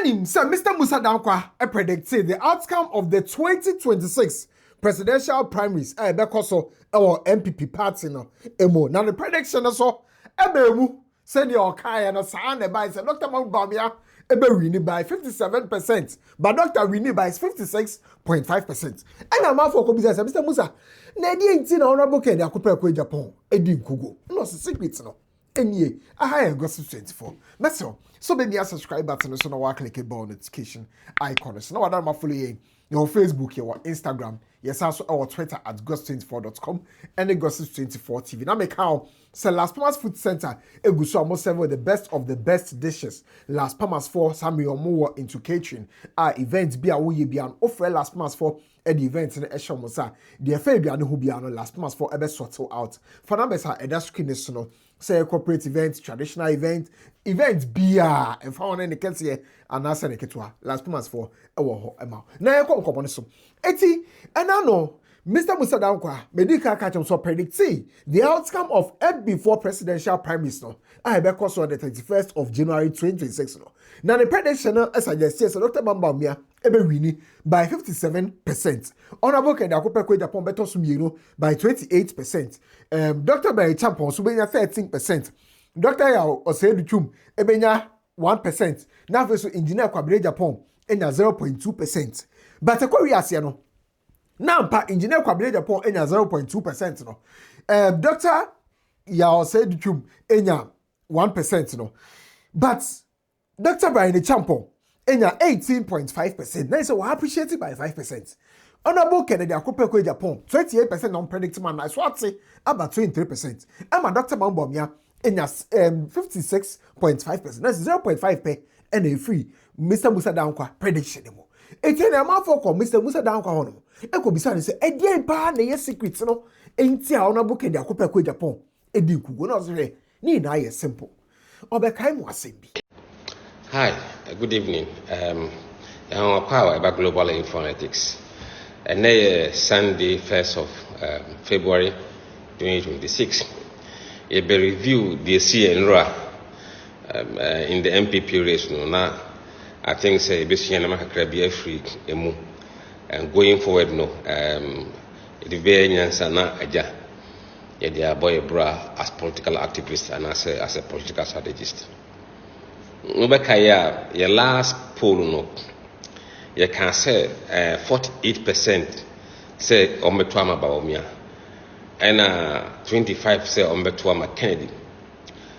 Obenim said Mr. Mussa Dankwah predicted the outcome of the 2026 presidential primaries. Because our MPP party no emo. Now the prediction so ebemu said your kaya na sa ne by said Dr. Magraheb win by 57%, but Dr. Winnie by 56.5%. And I'm out for Mr. Mussa. Na di enti na honorable Kenya akopra kwa Agyapong edi nkugo. No secret no. Enye, I gossip 24. Meso, so be near subscribe button so now click the bell notification icon. So now I'm follow your Facebook, your Instagram, yes, also our Twitter at gossip24.com and the gossip24 TV. Now make how say Las Palmas Food Center eguso almost several the best of the best dishes. Las Palmas for Samuel more into catering. Events be a we be an offer Las Palmas for the events in the Eshomosa. The affair be an who be an Las Palmas for ever sort out. For numbers are that screen is no. Say corporate events, traditional events beer, and found any can see and answer the ketwa. Last months for a war amount. Now I come on so. Eti, and I know Mr. Mussa Dankwah, medical catch so predict the outcome of before presidential primaries no. I because on the 31st of January 2026 no. Now the prediction as I just said, so Dr. Magraheb winning by 57%. Honorable Kenya akopra kwa Agyapong beto sumienu by 28%. Dr. Barry Champon so benya 13%. Dr. Ya Oseduchum ebenya 1%. Now so engineer Kwabere Agyapong enya 0.2%. But akwa ase no. Now pa engineer Kwabere Agyapong enya 0.2% no. Dr. Ya Oseduchum enya 1% no. But Dr. Barry Champon enya 18.5%. Now so we appreciate it by 5%. Honorable Kennedy akopra kwa Agyapong 28% non-predictable na so ate about 23%. Ama Dr. Magraheb enya 56.5%. That's 0.5 pe and a free Mr. Mussa Dankwah prediction mo. Eti na ma for Mr. Mussa Dankwah hono. Eko bisa ne say edien pa na ye secret no enti a Honorable Kennedy akopra kwa Agyapong edi kugo na so re ni na ye simple. Obekai mo asembi. Hi, good evening. I'm Power about Global Informatics. And Sunday, 1st of February 2026, a review the CNRA in the MPP race. Now, I think say basically Magraheb free emu and going forward the variance na aja their boy bra as political activist and as a political strategist. Ubekaya your last poll no you can say 48% say Ombetwama Baomia and 25% say Ombetwama Kennedy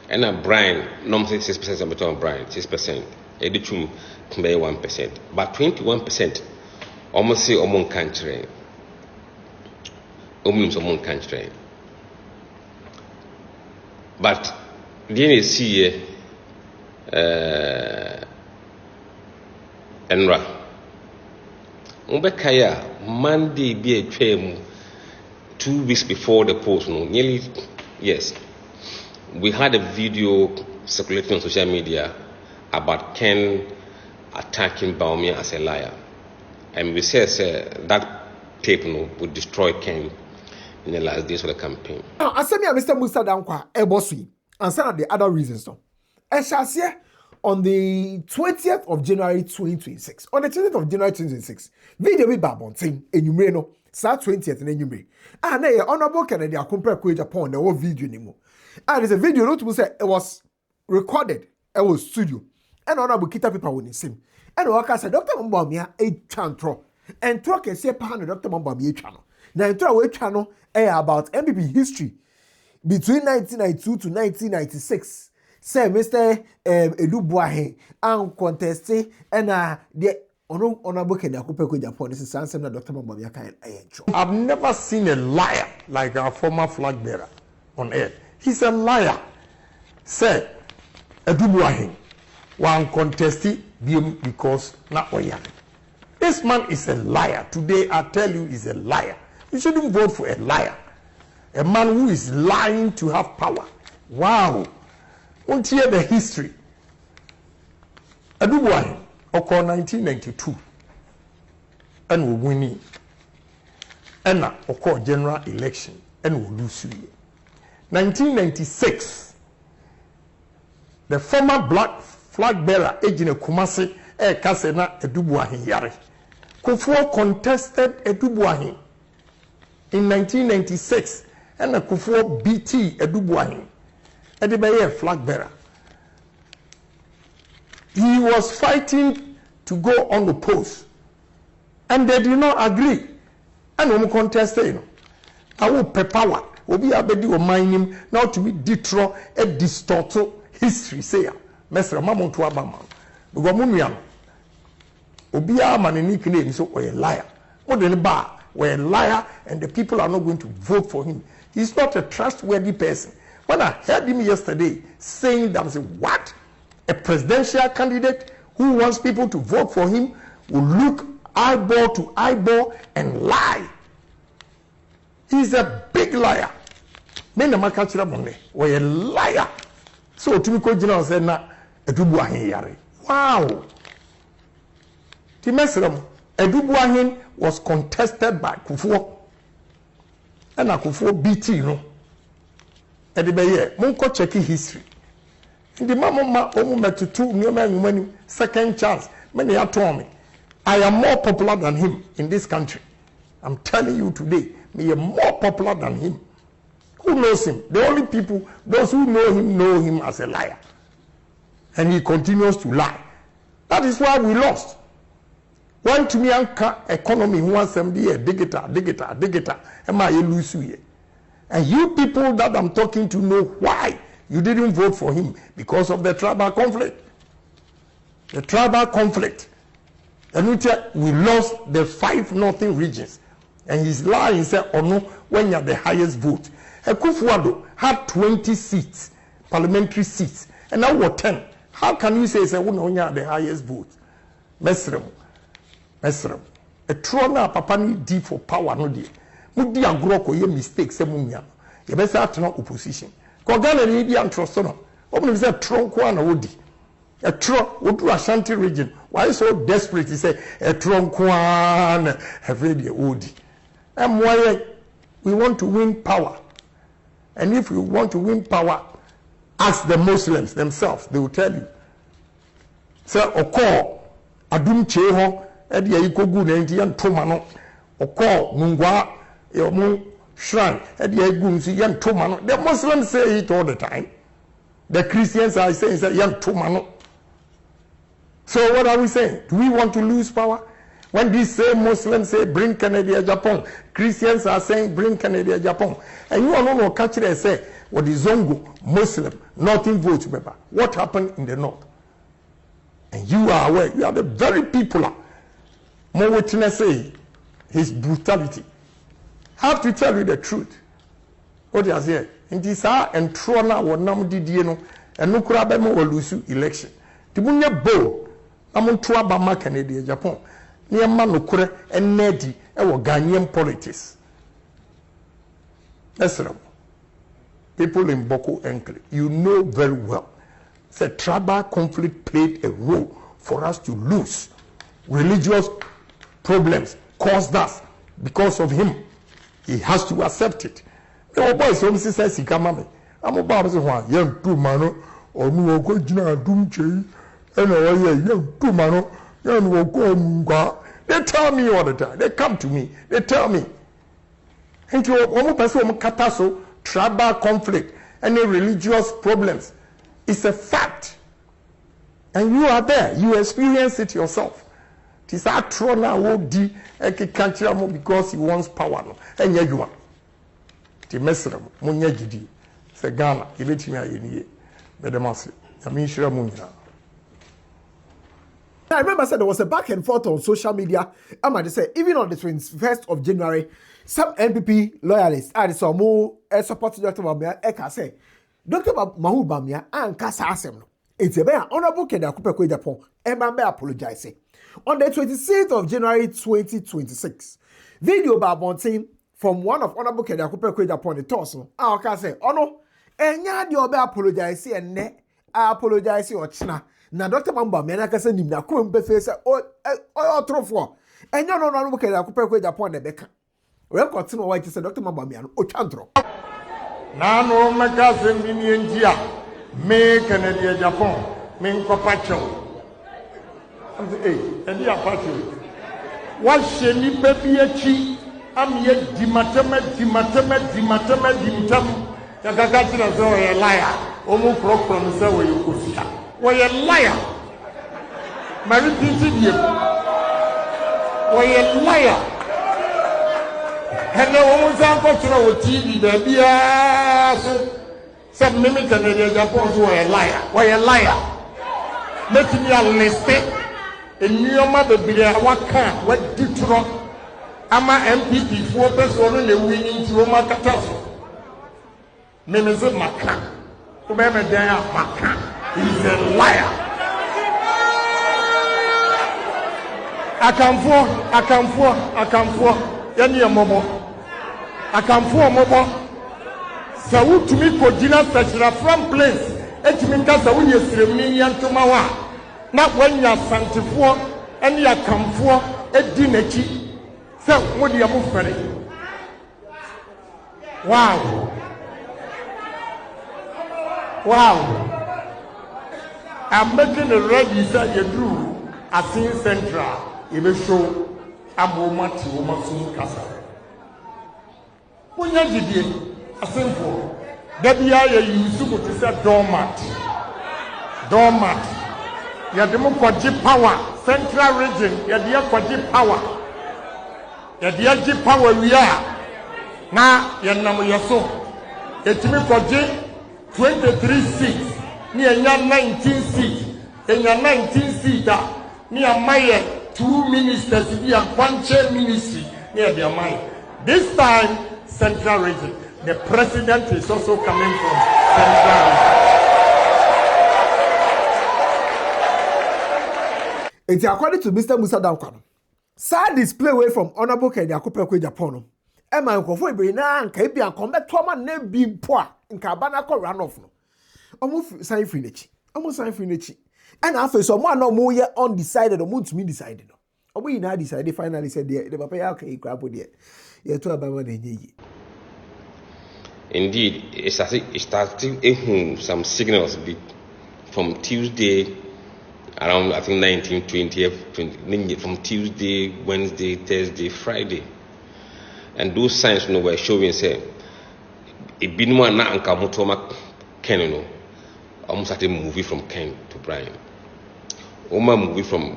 and Brian normally 6% Ombetwama Brian 6% Edichum may 1% but 21% almost say Omon country Omon country but the see Enra Ubekaya Monday be a train 2 weeks before the post no nearly yes we had a video circulating on social media about Ken attacking Baumia as a liar and we said that tape no would destroy Ken in the last days of the campaign. Now asemi Mr. Mussa Dankwah ebosui and some of the other reasons no. Eshasiye on the 20th of January 2026. On the 20th of January 2026, video we babonting enyumre no sa 20th na enyumre. Na Honorable Kennedy akopra kwa Agyapong na wo video ni mo. There's a video no to say it was recorded. It was studio. And Honorable kita paper woni sim. And waka say Dr. Magraheb e twantro. And tro ke se pa na Dr. Magraheb e twa no. Na intro we twa no about MPP history between 1992 to 1996. Say Mr. Elubuahe and contested and the Honorable Kenya akopra kwa Agyapong this is answer that Dr. Magraheb can enjoy. I've never seen a liar like our former flag bearer on earth. He's a liar. Say Elubuahe one contested because not oyan. This man is a liar. Today I tell you he's a liar. You shouldn't vote for a liar. A man who is lying to have power. Wow. Won't hear the history. Adubuahe, occurred 1992, and we winning. And occurred general election, and we lose. 1996, the former black flag bearer, Ejine Kumasi, Kasena Edubuahin Yare. Kufuor contested Edubuahin in 1996 and Kufuor BT Edubuahin. Edibeye flag bearer. He was fighting to go on the post and they did not agree. And we contested. I will power. Obi abedi o mining now to be detro e distort history say mesra mamonto abama because munuam obi a man ni claim so we a liar what the bar we a liar and the people are not going to vote for him. He's not a trustworthy person. When I heard him yesterday saying that, I said, what? A presidential candidate who wants people to vote for him will look eyeball to eyeball and lie. He's a big liar. Men na makachira money. We a liar. So Timiko General said na Edubuahin Yare. Wow. Timesram Edubuahin was contested by Kufuor. And Kufuor BT no. Edibeye monko check history. The mama omu metutu nyoma second chance. Many are told me I am more popular than him in this country. I'm telling you today, me am more popular than him. Who knows him? The only people, those who know him as a liar. And he continues to lie. That is why we lost. One to me anka economy who wants them be a digital. Am I lose you? And you people that I'm talking to know why you didn't vote for him because of the tribal conflict. The tribal conflict. And we lost the 5 northern regions. And his lie said, oh no, when you're the highest vote. Kufuor had 20 seats, parliamentary seats, and now what 10? How can you say when you're the highest vote? Mesrem. A trona papa ni di for power no di. Mudi agro ko ye mistakes se munya. Ye be say atena opposition. Ko Ghana ni bi antroso no. Omo say tronko na wodi. A tro wodu Ashanti region. Why so desperate he say a tronko na have the wodi. And why we want to win power. And if you want to win power, ask the Muslims themselves. They will tell you. Say, Oko, Adum Cheho, Edia Ikogu, Nantian Tomano, Oko, Mungwa, Yomu, Shrine, Edia Gunsi, Yan Tomano. The Muslims say it all the time. The Christians are saying, Yan Tomano. So what are we saying? Do we want to lose power? When these same Muslims say, bring Kennedy Agyapong, Christians are saying, bring Kennedy Agyapong. And you are not catch it and say, what is Zongo, Muslim, nothing votes, remember. What happened in the north? And you are aware, you are the very people. More witness say, his brutality. I have to tell you the truth. What you say? In this hour, and Trona will not do and no Kurabemo will lose election. Tibunya Bo, I'm Tuabama Kennedy Agyapong. Near Manukure and Nedi, our Ghanaian politics. That's right. People in Boko Enkle, you know very well. The tribal conflict played a role for us to lose. Religious problems caused us because of him. He has to accept it. The boys home says he come me. I'm about to say, young two mano, or no go jina dumche, and young two mano, young go. They tell me all the time. They come to me. They tell me. And you almost person kataso tribal conflict, any religious problems. It's a fact. And you are there. You experience it yourself. It is a trona wodi eki because he wants power. And you are. Ti mesra munya gidi. Se Ghana ibetimi ayeni. Bedemase. Yamishira munya. I remember said there was a back and forth on social media. I might say, even on the 21st of January, some NPP loyalists and some more supported Dr. Bamia Eka say, Dr. Mahu Bamia and Kasa Asem. It's a very honorable Kenya Kupeko Japon, and Bamia apologizing. On the 26th of January 2026, video by Bontin from one of honorable Kenya Kupeko Japon, the torso. I can say, oh no, and ya the obe apologizing and ne, I apologize or China. Na Dr. Mamba me na kasa nim na ko mbe face o trofo enyo no no ke da kopekwe Japan na beka we continue why say Dr. Mamba me o twantro na no meka se bi ni enjia me Kennedy Japan me nkopacho Hey, and the party. What shall you be a chi? I'm yet dimatama. Yakakatina is a liar. Almost from the way you could see. Why a liar? Mary Pinty, why a liar? Hello, almost unfortunate TV, baby. Some mimic and the Agyapong were a liar. Why a liar? Let me a mistake. And your mother be there. What can? What did you wrong? I'm a MPP 4 person the winning to Roma catastrophe. Mimi's a macan. Whoever they are, macan. He's a liar. I come for. Any a momo. I come for a momo. So to me, for dinner, such a from place. Etiminka Saudi is remaining to Mawa. Not when you are sanctified and you come for a dinner. So, what do you move for it? Wow. I'm making a ready that you do. I see Central. You will show Abomati Omasun Casa. When you did it, a simple. That you use to say doormat. You have the power. Central region, you have the power. You have the power we are. Now, you know your soul. It's me for 23 seats. Near 19 seats. In your 19 seats, near my 2 ministers, near 1 chair ministry, near their mind. This time, Central region. The president is also coming from Central region. It's according to Mr. Mussa Dankwah. Sad display away from Honorable Kenya Kupekwe Japan. Emma Nkofo Ibrina and Kabian combat Toma ne being poor in Cabana runoff. Almost sign free nechi. And after someone no more yet undecided or mood to me decided. Or we now decided finally said the papa okay, crap with it. You're too about Indeed, it started some signals from Tuesday around, I think, 19, 20, from Tuesday, Wednesday, Thursday, Friday. And those signs were showing, say, it been one na anka mutoma Ken, almost started moving from Ken to Brian. Oma movie from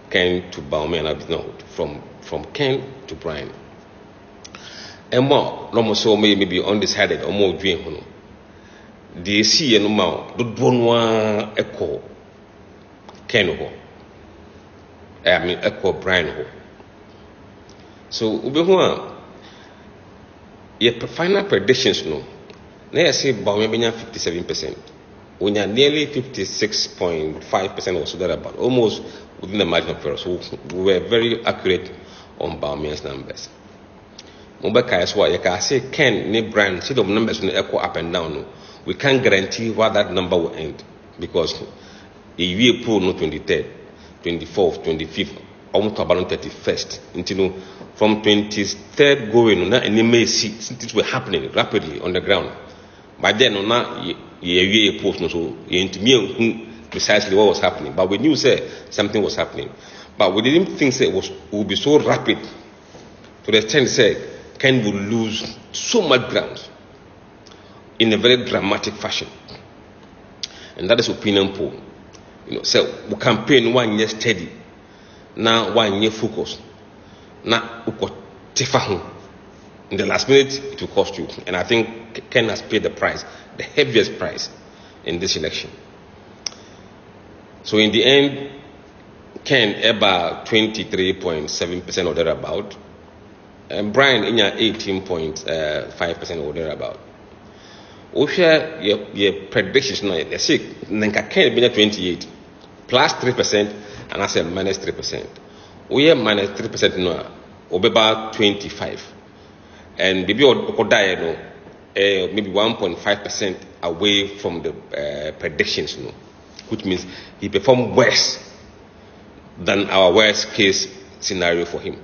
Ken to Bauman, no, from Ken to Brian. And more, almost so maybe undecided or more dream. They see no more, the one echo Ken ho. I mean echo Brian ho. So your final predictions no. Now I say Bauman 57%. When you're nearly 56.5% or so that about almost within the margin of error. So we were very accurate on Bauman's numbers. Mobeka is why you can say Ken ne Brian, see the numbers will echo up and down. No. We can't guarantee what that number will end because if we pull no 23rd, 24th, 25th, almost about 31st, until from 23rd going, and you may see things were happening rapidly on the ground. By then, you post so you precisely what was happening, but we knew say something was happening, but we didn't think say it would be so rapid to the extent say Ken will lose so much ground in a very dramatic fashion, and that is opinion poll. So we campaign 1 year steady, now 1 year focus, now we got tifa. In the last minute, it will cost you, and I think Ken has paid the price, the heaviest price in this election. So in the end, Ken about 23.7% or thereabout, and Brian in 18.5% or thereabout. We share your predictions now. They say Ken be 28 plus 3%, and I say minus 3%. We are minus 3% now, or about 25. And maybe maybe 1.5% away from the predictions, which means he performed worse than our worst case scenario for him.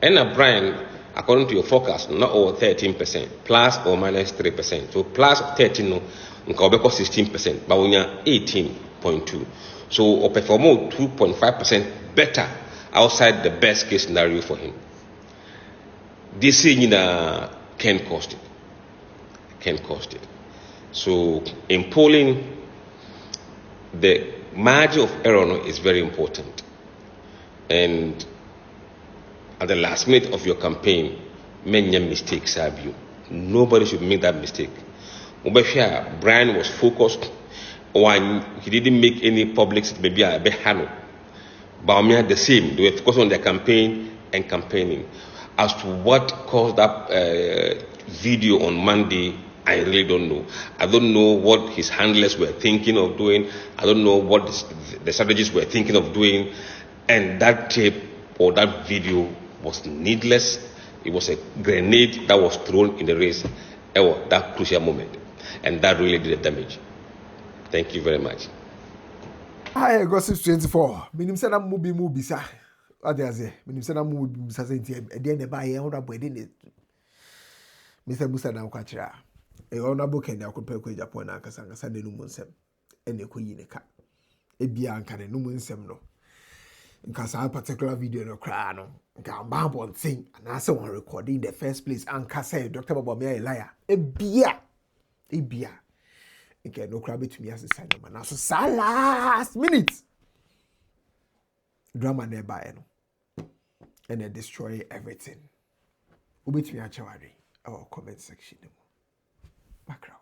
And Brian, according to your forecast, not over 13%, plus or minus 3%. So plus 13, no, 16%, but when you're 18, 0.2. So, or perform 2.5% better outside the best case scenario for him. This can cost it. Can cost it. So, in polling, the margin of error is very important. And at the last minute of your campaign, many mistakes have you. Nobody should make that mistake. Brian was focused on, he didn't make any public statement, maybe a behano. Baumia the same, they were focused on their campaign and campaigning. As to what caused that video on Monday, I really don't know. I don't know what his handlers were thinking of doing. I don't know what the strategists were thinking of doing. And that tape or that video was needless. It was a grenade that was thrown in the race at that crucial moment. And that really did the damage. Thank you very much. Hi, Gossip 24. Minim say na movie sa. What they say? Minim say na movie sa say e dey buy honorable dey. Mr. Mussa Dankwah kira. E honorable Kenya akopɛ ko Agyapong na akasa de no munsem. Ene ko yi ne ka. E bia anka ne no munsem no. Nka sa particular video no kra no. Nka mbabon thing and I say one recording in the first place anka say Dr. Babomia a liar. E bia. Okay, no crab to me as a sign of man. So last minute drama nearby and they destroy everything. Ubit me actually our comment section. Background.